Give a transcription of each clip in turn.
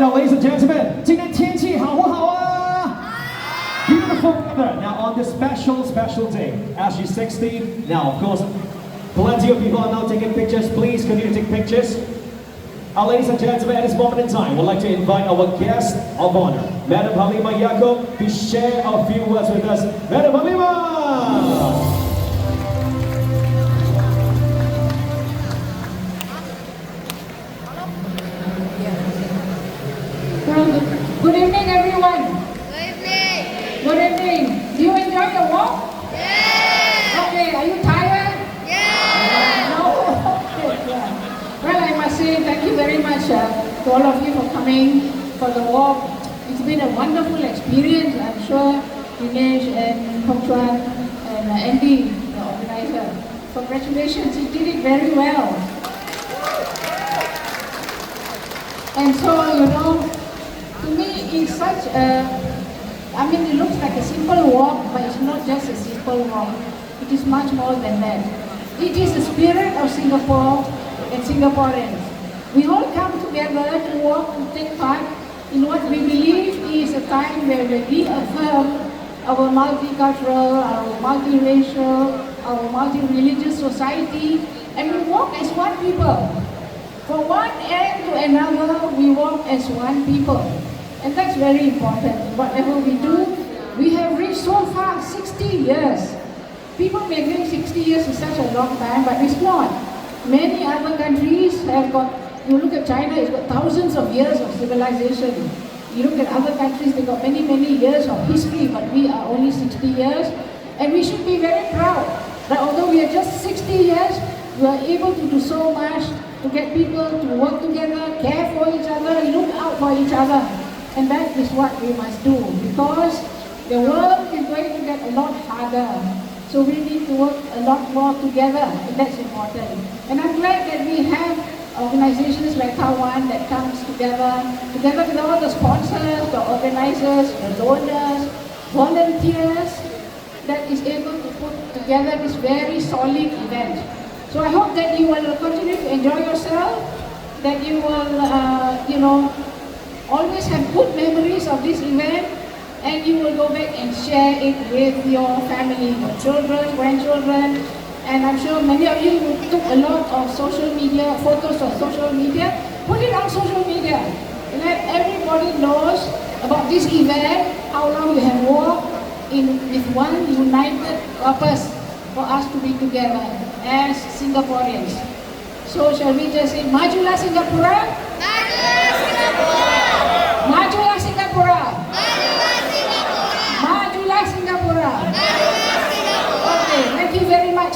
Now, ladies and gentlemen, 今天天气好不好啊 Beautiful weather. Now, on this special day, SG60. Now, of course, plenty of people are now taking pictures. Please continue to take pictures. Ladies and gentlemen, at this moment in time, we'd like to invite our guest of honor, Madam Halima Yaakob, to share a few words with us. Madam Halima! Good evening, everyone. Good evening. Good evening. Do you enjoy your walk? Yes. Okay. Are you tired? Yes. No. Okay. Yeah. Well, I must say thank you very much to all of you for coming for the walk. It's been a wonderful experience. I'm sure Dinesh and Hong Chuan and Andy, the organizer. Congratulations. You did it very well. And so, you know, to me, it's such a, it looks like a simple walk, but it's not just a simple walk. It is much more than that. It is the spirit of Singapore and Singaporeans. We all come together to walk, to take part in what we believe is a time where we reaffirm our multicultural, our multiracial, our multi-religious society, and we walk as one people. From one end to another, we walk as one people. And that's very important. Whatever we do, we have reached so far 60 years. People may think 60 years is such a long time, but it's not. Many other countries have got, you look at China, it's got thousands of years of civilization. You look at other countries, they've got many, many years of history, but we are only 60 years. And we should be very proud that although we are just 60 years, we are able to do so much to get people to work together, care for each other, look out for each other. And that is what we must do, because the world is going to get a lot harder. So we need to work a lot more together, and that's important. And I'm glad that we have organizations like Taiwan that comes together with all the sponsors, the organizers, the donors, volunteers, that is able to put together this very solid event. So I hope that you will continue to enjoy yourself, that you will, always have good memories of this event, and you will go back and share it with your family, your children, grandchildren, and I'm sure many of you who took a lot of social media, photos of social media, put it on social media. Let everybody knows about this event, how long you have walked with one united purpose for us to be together as Singaporeans. So shall we just say, Majulah Singapura? Majulah Singapura. Majulah Singapura. Majulah Singapura. Majulah Singapura. Majulah Singapura. Okay, thank you very much.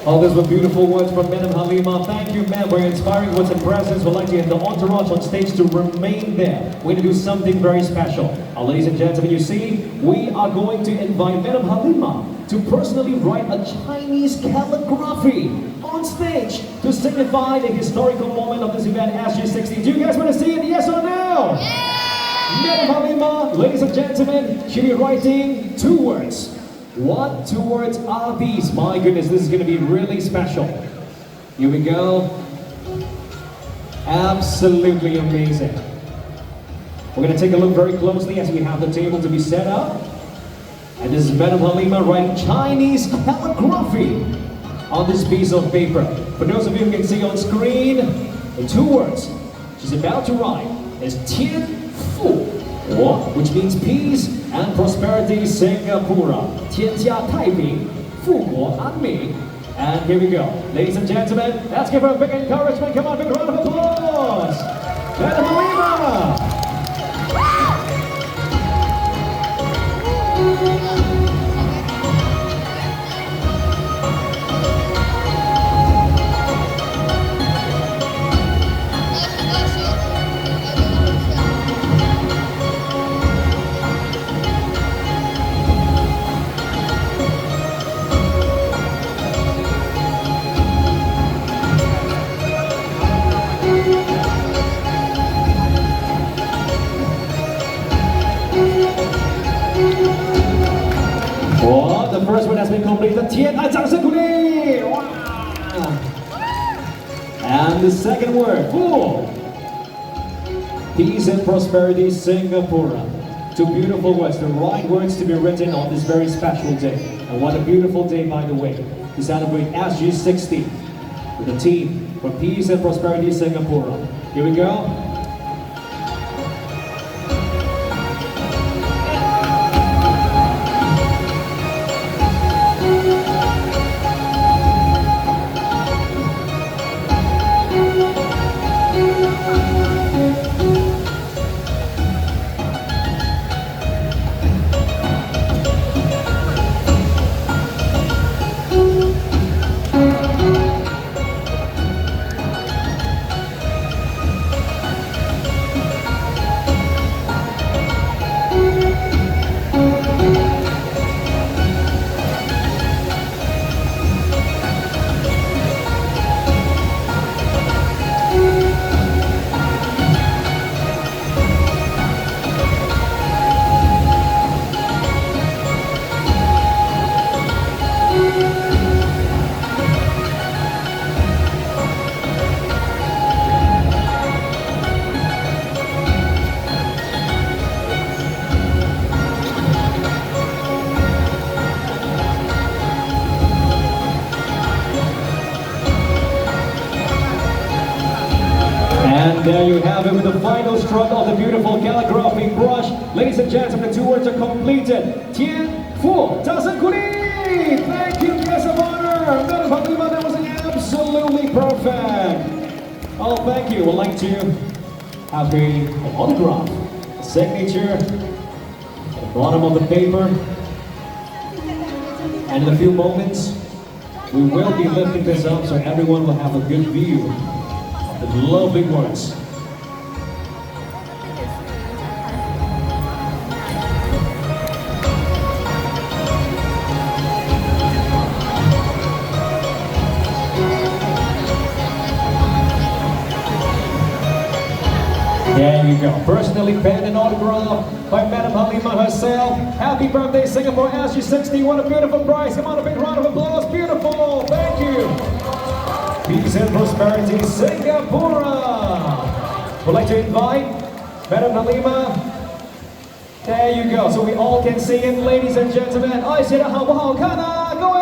All those were beautiful words from Madam Halima. Thank you, ma'am, for your inspiring words and presence. We'd like to have the entourage on stage to remain there. We're going to do something very special. Ladies and gentlemen, you see, we are going to invite Madam Halima to personally write a Chinese calligraphy on stage to signify the historical moment of this event, SG60. Do you guys want to see it, yes or no? Yeah. Madam Halima, ladies and gentlemen, she'll be writing 2 words. What 2 words are these? My goodness, this is going to be really special. Here we go. Absolutely amazing. We're going to take a look very closely as we have the table to be set up. And this is Madam Halima writing Chinese calligraphy on this piece of paper. For those of you who can see on screen, the 2 words she's about to write is Tian Fu, which means peace and prosperity Singapura. 天下太平，富国安民. And here we go. Ladies and gentlemen, let's give her a big encouragement. Come on, big round of applause. Madam Halima. The first one has been completed. 天爱掌声鼓励! Wow. And the second word, 富. Peace and Prosperity Singapura. Two beautiful words, the right words to be written on this very special day. And what a beautiful day, by the way, to celebrate SG60 with a team for Peace and Prosperity Singapura. Here we go. And there you have it with the final stroke of the beautiful calligraphy brush. Ladies and gentlemen, the two words are completed. Tianfu, Kuli. Thank you, guest of honor. That was absolutely perfect. Oh, thank you. We'd like to have an autograph, a signature at the bottom of the paper. And in a few moments, we will be lifting this up so everyone will have a good view. The lovely words. There you go. Personally penned and autographed by Madam Halima herself. Happy birthday, Singapore SG60. What a beautiful prize. Come on, a big round of applause. Beautiful. Thank you. Peace and Prosperity Singapura. Would like to invite Madam Halima. There you go. So we all can see it, ladies and gentlemen. 爱写得好不好看啊，各位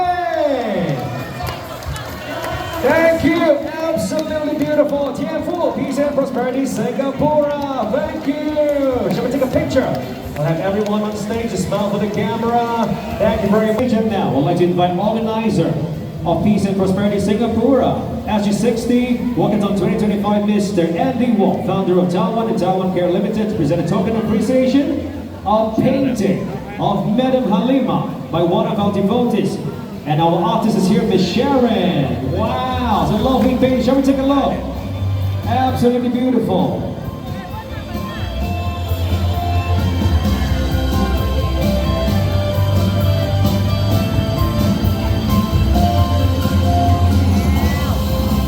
Thank you. Absolutely beautiful. Tianfu, Peace and Prosperity Singapura. Thank you. Shall we take a picture? We'll have everyone on stage to smile for the camera. Thank you very much. And now, I'd like to invite organizer of Peace and Prosperity Singapura, SG60, Walkathon 2025, Mr. Andy Wong, founder of Taiwan and Taiwan Care Limited, to present a token of appreciation of painting of Madam Halima by one of our devotees. And our artist is here, Miss Sharon. Wow, it's a lovely painting. Shall we take a look? Absolutely beautiful.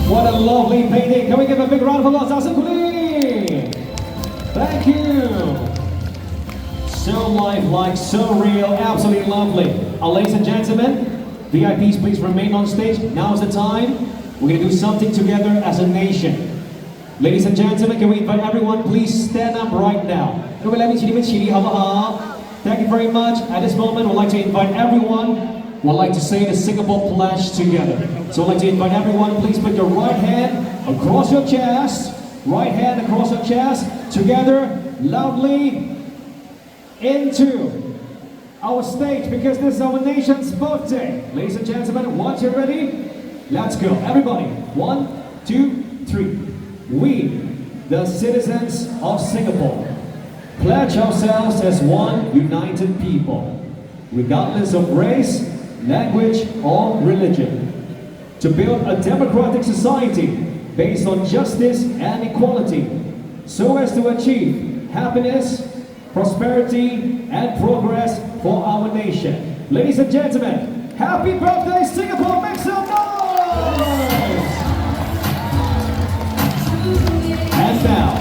What a lovely painting. Can we give a big round of applause? Thank you. So lifelike, so real, absolutely lovely. Ladies and gentlemen, VIPs, please remain on stage. Now is the time. We're going to do something together as a nation. Ladies and gentlemen, can we invite everyone, please stand up right now. Thank you very much. At this moment, we'd like to invite everyone. We'd like to say the Singapore pledge together. So I'd like to invite everyone, please put your right hand across your chest. Right hand across your chest. Together, loudly, into our stage, because this is our nation's birthday. Ladies and gentlemen, once you're ready, let's go. Everybody, 1, 2, 3. We, the citizens of Singapore, pledge ourselves as one united people, regardless of race, language, or religion, to build a democratic society based on justice and equality, so as to achieve happiness, prosperity, and progress for our nation. Ladies and gentlemen, happy birthday, Singapore! Make some noise! And now,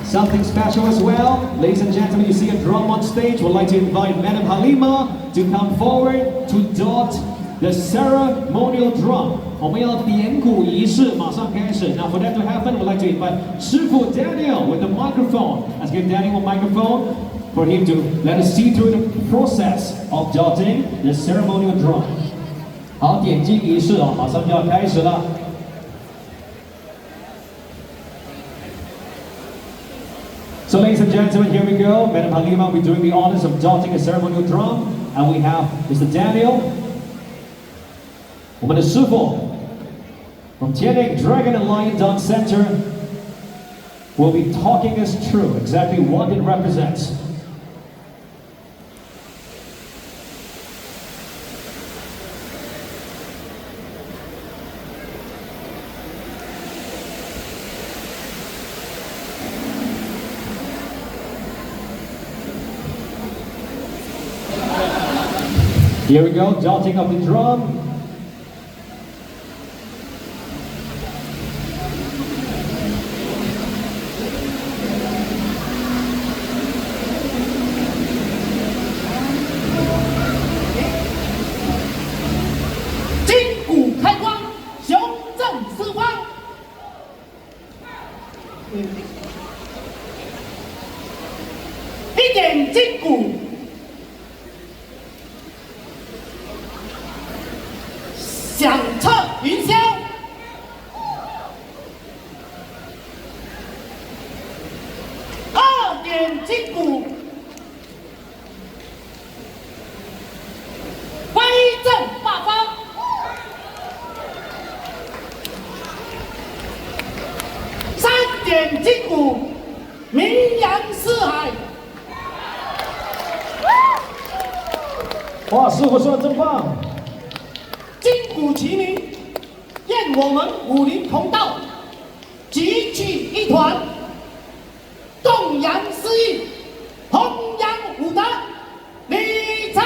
something special as well. Ladies and gentlemen, you see a drum on stage. We'd like to invite Madam Halima to come forward to dot the ceremonial drum. 我们要点鼓仪式马上开始。Now for that to happen, we'd like to invite 师傅 Daniel with the microphone. Let's give Daniel a microphone for him to let us see through the process of jotting the ceremonial drum. 好，点击仪式马上就要开始了。So ladies and gentlemen, here we go. Madam Halima will be doing the honors of jotting a ceremonial drum. And we have Mr. Daniel, 我们的师傅 from Tianjin Dragon and Lion Dance Center will be talking us through exactly what it represents. Here we go, jotting of the drum.哇，师傅说的真棒！金鼓齐鸣，愿我们武林同道，集气一团，动扬诗意，弘扬武德，礼成。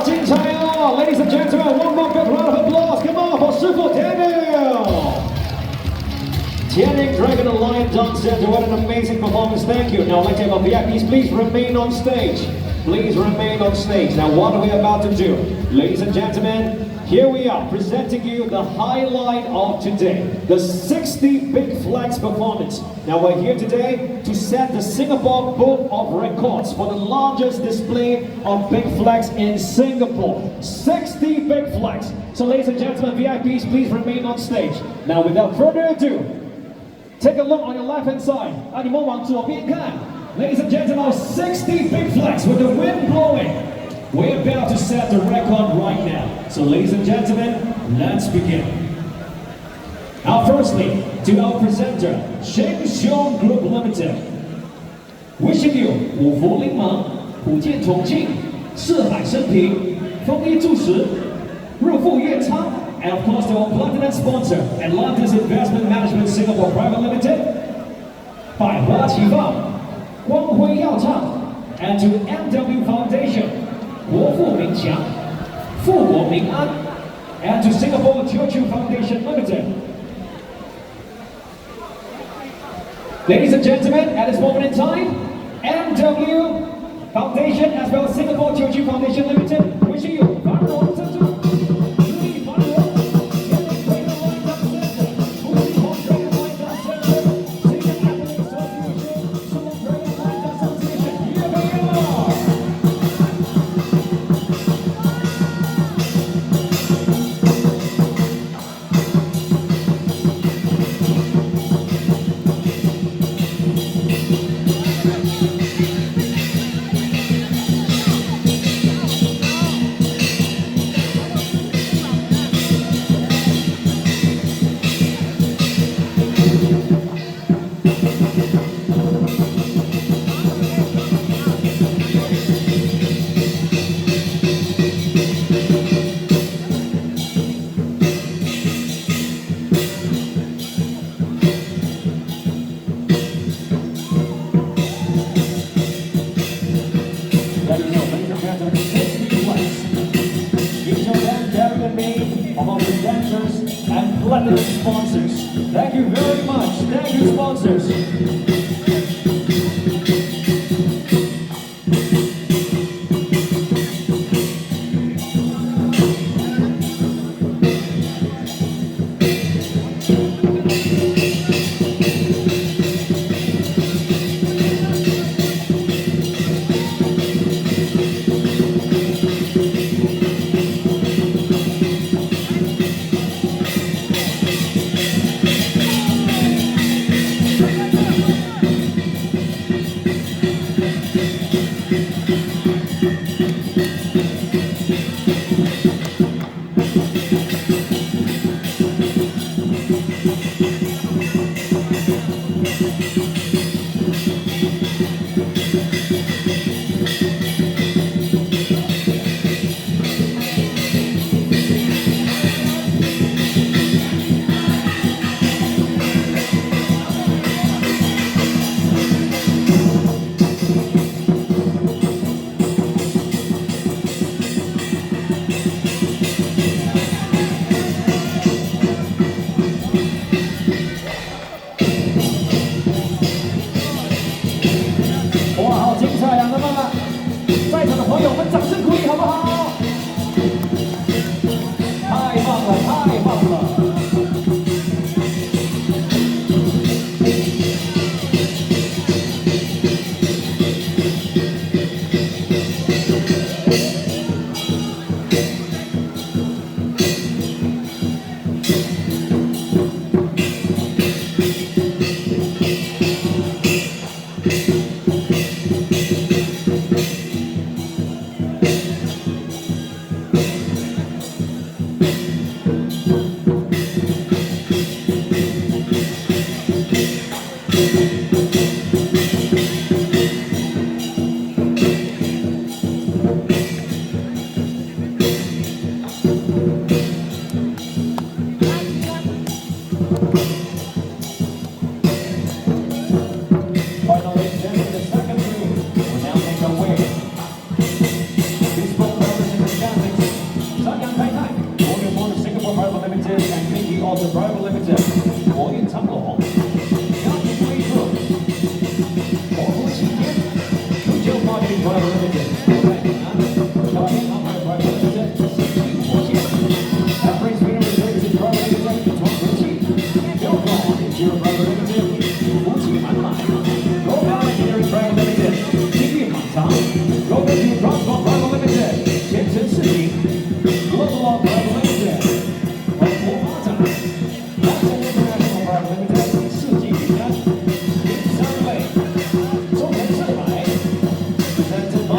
好精彩哦 ！Ladies and gentlemen, one more big round of applause. Come on for 师傅 Daniel. Tianning Dragon and Lion Dance Center, what an amazing performance, thank you. Now, I'd like to have our VIPs, please remain on stage. Please remain on stage. Now, what are we about to do? Ladies and gentlemen, here we are, presenting you the highlight of today, the 60 Big Flags performance. Now, we're here today to set the Singapore Book of Records for the largest display of Big Flags in Singapore. 60 Big Flags. So, ladies and gentlemen, VIPs, please remain on stage. Now, without further ado, take a look on your left-hand side. 你们往左边看. Ladies and gentlemen, 60 Big Flags with the wind blowing. We're about to set the record right now. So, ladies and gentlemen, let's begin. Now, firstly, to our presenter, Sheng Xiong Group Limited. Wishing you 五福临门, 普建重庆, 四海升平, 丰衣足食, 日富月昌, and of course to our platinum sponsor, Atlantis Investment Management Singapore Private Limited, 百花齐放, 光辉耀唱, and to MW Foundation, 国富民强, 富国民安, and to Singapore Teochew Foundation Limited. Ladies and gentlemen, at this moment in time, MW Foundation as well as Singapore Teochew Foundation Limited, wishing you 繁荣珍珠, 福利繁荣, 天地辉煌万丈生者, 福气红水万丈生者, Singapore Association, Singapore Association, here we are. And platinum sponsors. Thank you very much. Thank you, sponsors. This book represents Metropolitan Private Limited，国运昌隆，嘉庭威特，国图旗舰，九九Marketing Private Limited，国泰平安，嘉庭航海 Private Limited，星际火线，Embrace Mineral Services Private Limited，创科技，Walkathon Interior Private Limited，福气满满 ，GOH Engineering Private Limited，金运满仓 ，GOH Transport Private Limited，前程似锦 ，Global Private Limited，蓬勃发展 ，International Private Limited，世纪平安，零三位，中恒上海 ，Presented by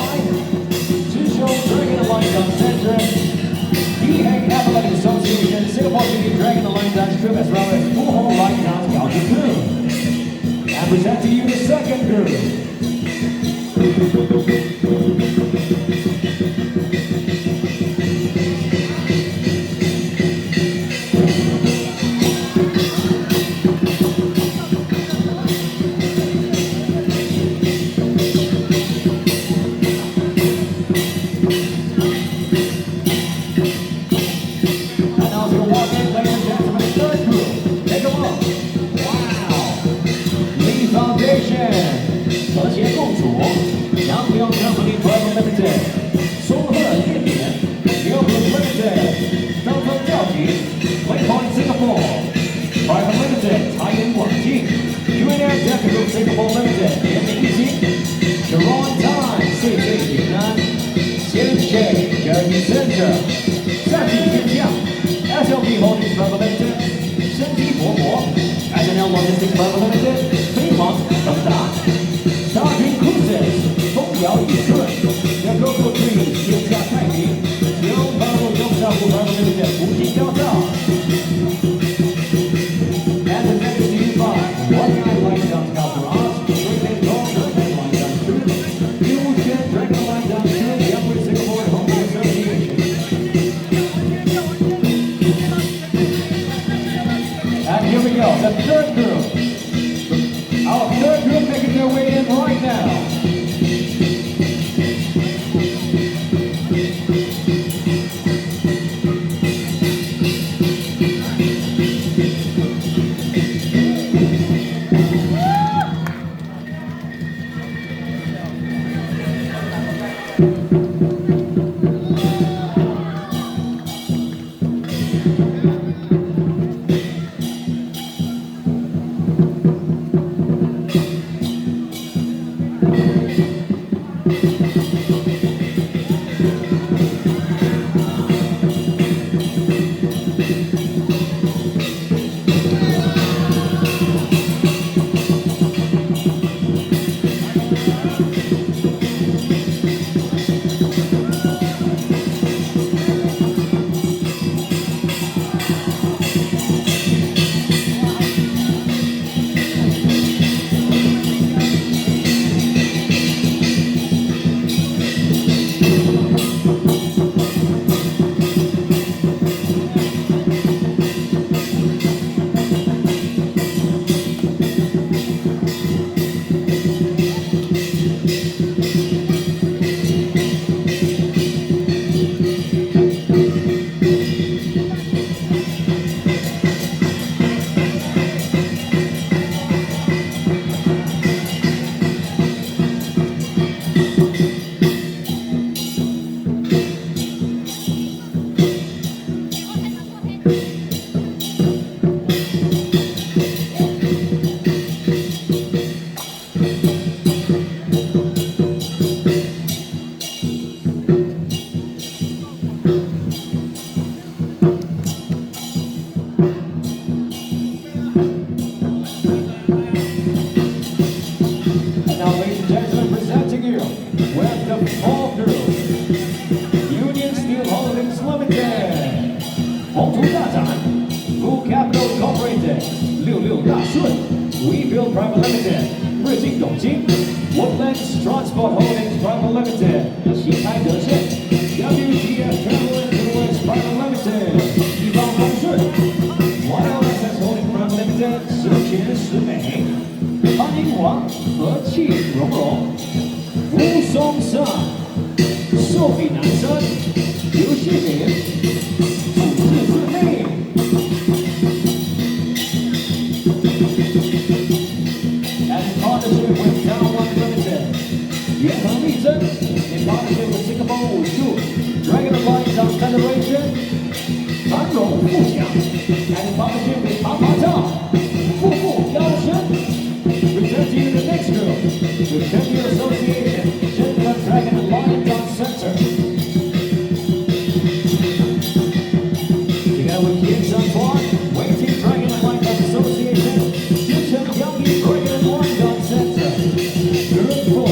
智雄 Dragon Alliance Center。EHEC Athletic Association, Singapore City Dragon Alliance Dance Trip, as well as Full Light Dance Gallery Crew. And present to you the second group. And now to walk in, ladies and gentlemen, the third group. Take a look. Wow. Lee Foundation. 和谐共处 Young Company Private Limited 松鹤夜点 New Group Limited 登峰造极 Waypoint Singapore Private Limited 财源广进 UNF Delta Group Singapore Limited 联名一心 Sharon Time 岁岁平安 CNJ Charity Center 战地天降 SLP Holdings Private Limited 生机勃勃 SNL Logistics Private Limited 飞黄腾达Starting Cruises 风调雨顺 The GOH Trees 天下太平吉隆坡中照顾 Private Limited 福气高照 And the next to you by One Guy Line Down Singapura Great and Long Dragon Line Down Street New Ocean Dragon Line Down Street The Emirates Singapore and Hong Kong Association And here we go, the third group. Our third group making their way in right now. Rebuild Private Limited 日进斗金 Woodlands Transport Holdings Private Limited 旗开得胜 WTF Travel Influence Private Limited 一方风顺 YLSS Holdings Private Limited 十全十美潘英王和气融融吴松上寿比南山刘谢敏主治顺利 with Champion Association, Gentleman Dragon and Lion Dance Center. Together with Kids Antoine, Waiting Dragon and Lion Dance Association, Future Youngie Dragon and Lion Dance Center. Group 4.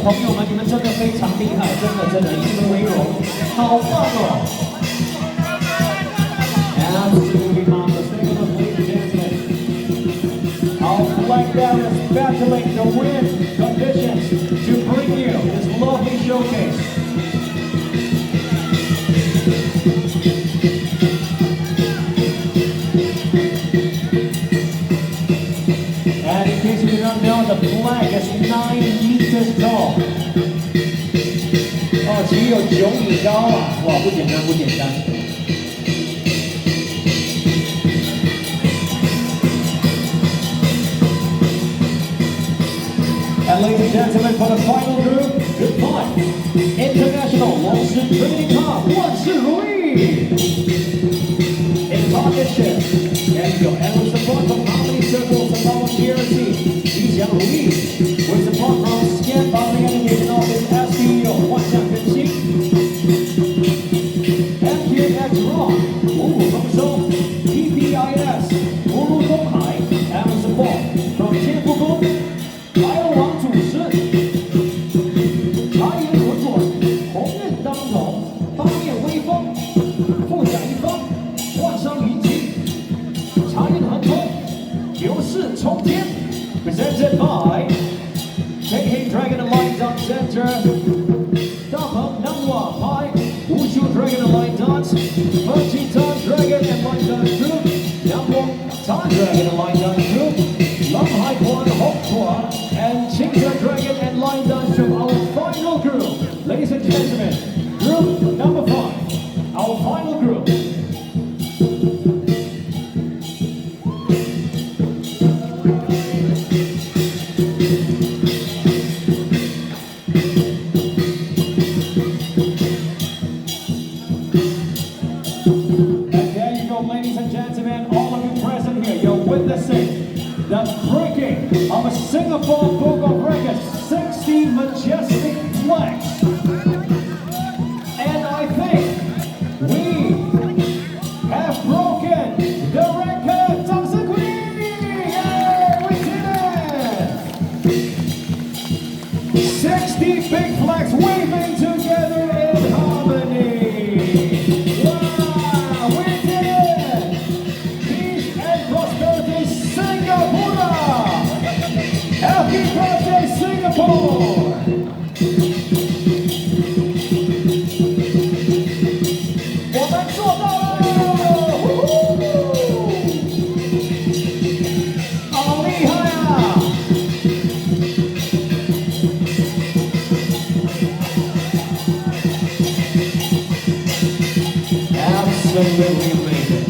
朋友们，你们真的非常厉害，真的以你们为荣，好棒哦 ！Absolutely marvelous, thank you, ladies and gentlemen. Our flag bearers battling the wind conditions to bring you this lovely showcase. And in case you do not know, the flag is 9 meters tall. 哦，只有9米高啊！哇，不简单，不简单。And ladies and gentlemen, for the final group, goodbye. International 龙狮 Training Club 万事如意。In partnership and your endless support from Harmony Circles and Volunteer Team, 吉祥如意。With support from Scan Public Education Office SBO 万象更新。MKX Rock 五五丰收 PPIS 福如东海 and support from 天富宫。还有王主持，茶颜滚滚，鸿运当头，八面威风，富甲一方，万商云集，茶颜亨通，牛市冲天。Presented by Hey Dragon and Lion Dance Center, Dapeng Namwa Pai, Wushu Dragon and Lion Dance, Fertitan Dragon and Lion Dance Group, Namwong Tan Dragon and Lion Dance Group, Lam Hai Kwan Hok Kwan, and Chingsa Dragon and Lion Dance Group, our final group. Ladies and gentlemen, group number 5, our final group. Ladies and gentlemen, all of you present here, you're witnessing the breaking of a Singapore Book of Records 60 majestic flags. And I think we have broken the record. 掌声鼓励 Yay, we did it! 60 big flags waving together in harmony. Happy birthday, Singapore! 我们做到了！好厉害啊 ！Absolutely amazing.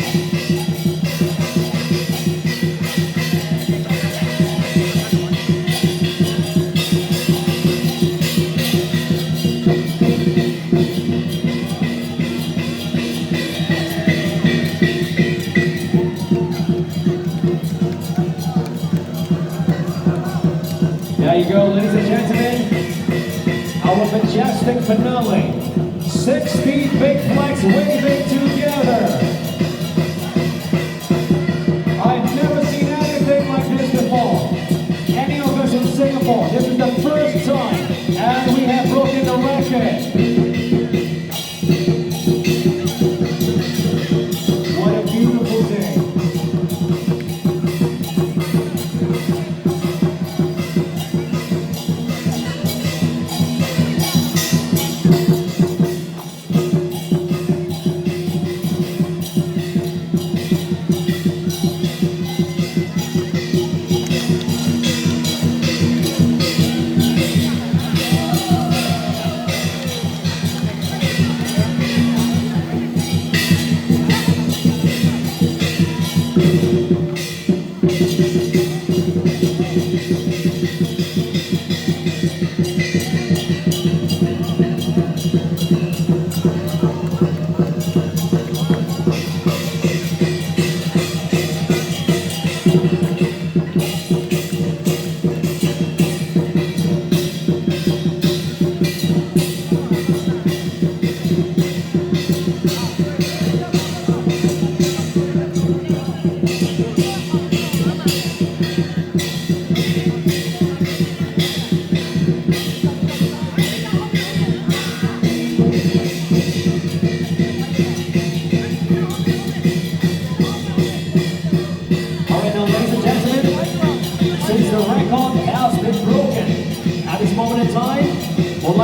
There you go, ladies and gentlemen, our majestic finale. 60 big flags waving together. I've never seen anything like this before. Any of us in Singapore, this is the first time, and we have broken the record. What a beautiful day.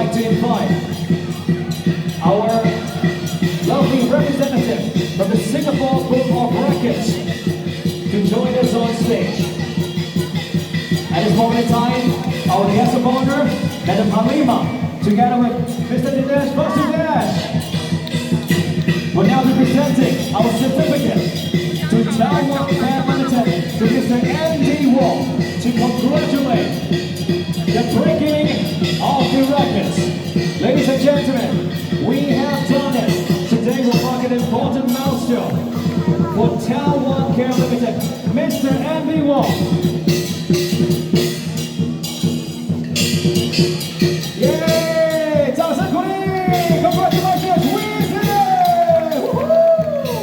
like to invite our lovely representative from the Singapore Group of Records to join us on stage. At this moment in time, our guest of honor, Madam Halima, together with Mr. Dinesh Vasudev, will now be presenting our certificate to Taiwan Fan Limited, to Mr. Andy Wong, to congratulate the breaking of the records. Ladies and gentlemen, we have done it. Today we'll mark an important milestone for Taiwan Care Limited, Mr. Andy Wong. Yay! 掌声鼓励 Congratulations, we did it! Woohoo!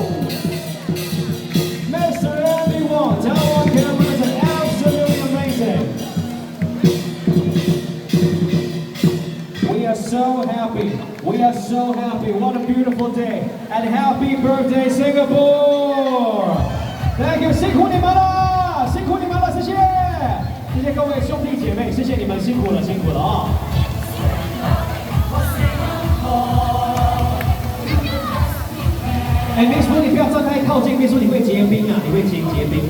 Mr. Andy Wong, Taiwan Care Limited, absolutely amazing. We are so happy. We are so happy. What a beautiful day. And happy birthday, Singapore! Thank you. 辛苦你们了，辛苦你们了，谢谢。谢谢各位兄弟姐妹，谢谢你们，辛苦了，辛苦了啊！哎，秘书，你不要站太靠近，秘书你会结冰啊，你会结冰。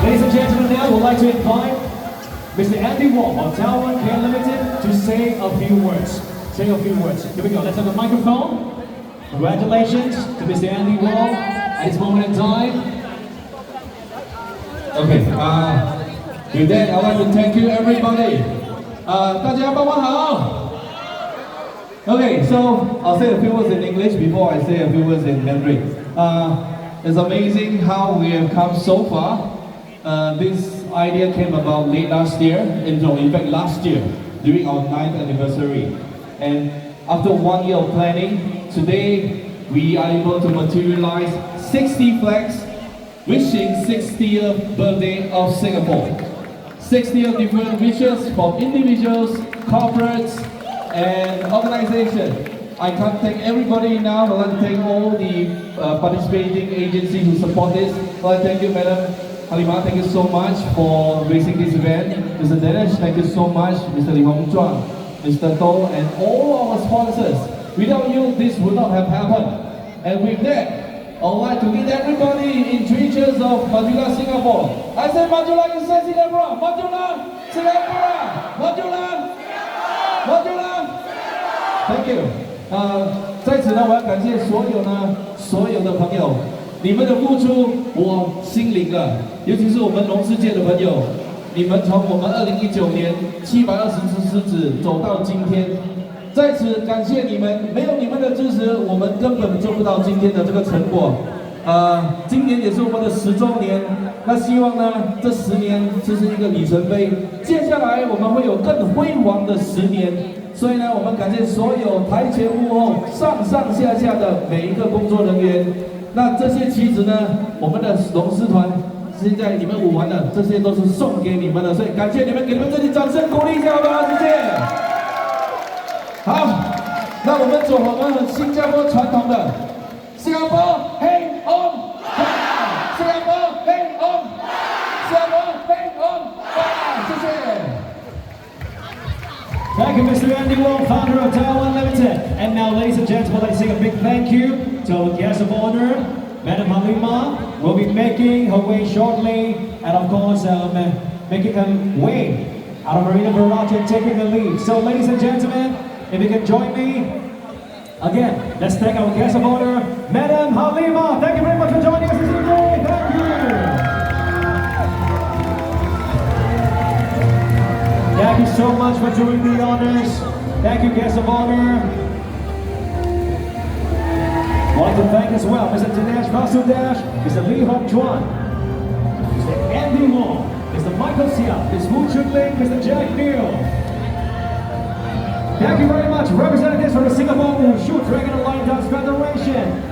Ladies and gentlemen, now I would like to invite Mr. Andy Wong of Taiwan Care Limited to say a few words. Say a few words. Here we go. Let's have the microphone. Congratulations to Mr. Andy Wong at this moment in time. Okay. With that, I want to thank you, everybody. 大家帮忙好。Okay, so I'll say a few words in English before I say a few words in Mandarin. It's amazing how we have come so far. This idea came about late last year, in fact last year, during our 9th anniversary. And after 1 year of planning, today we are able to materialize 60 flags wishing 60th birthday of Singapore. 60 different wishes from individuals, corporates, and organizations. I can't thank everybody now. I'd like to thank all the participating agencies who support this. I'd like to thank you, Madam Halima, thank you so much for raising this event. Mr. Dinesh, thank you so much. Mr. Li Hong Chuan, Mr. To, and all our sponsors. Without you, this would not have happened. And with that, I would like to meet everybody in 3 cheers of Majula, Singapore. I say Majula, you say Singapura. Majula, Singapura. Majula, Majula. Thank you. 在此呢，我要感谢所有的朋友，你们的付出我心领了，尤其是我们龙狮界的朋友，你们从我们2019年720只狮子走到今天，在此感谢你们，没有你们的支持，我们根本做不到今天的这个成果。今年也是我们的10周年，那希望呢，这10年这是一个里程碑，接下来我们会有更辉煌的10年。所以呢，我们感谢所有台前幕后、上上下下的每一个工作人员。那这些旗子呢，我们的龙狮团现在你们舞完了，这些都是送给你们的，所以感谢你们，给你们这里掌声鼓励一下好不好？谢谢。好，那我们走我们新加坡传统的新加坡黑红，新加坡黑红，新加坡黑红，谢谢。Thank you, Mr. Andy Wong, founder of Taiwan Limited. And now, ladies and gentlemen, let's say a big thank you to our guest of honor, Madam Halima. Will be making her way shortly, and of course, making her way out of Marina Barrage and taking the lead. So, ladies and gentlemen, if you can join me, again, let's thank our guest of honor, Madam Halima. Thank you very much for joining us this evening. Thank you. Thank you so much for doing the honors. Thank you, guests of honor. I'd like to thank as well Mr. Dinesh Vasudev, Mr. Li Hong Chuan, Mr. Andy Wong, Mr. Michael Siap, Ms. Wu Chun-Ling, Mr. Jack Neal. Thank you very much, representatives from the Singapore Wushu Dragon Alliance Dance Federation.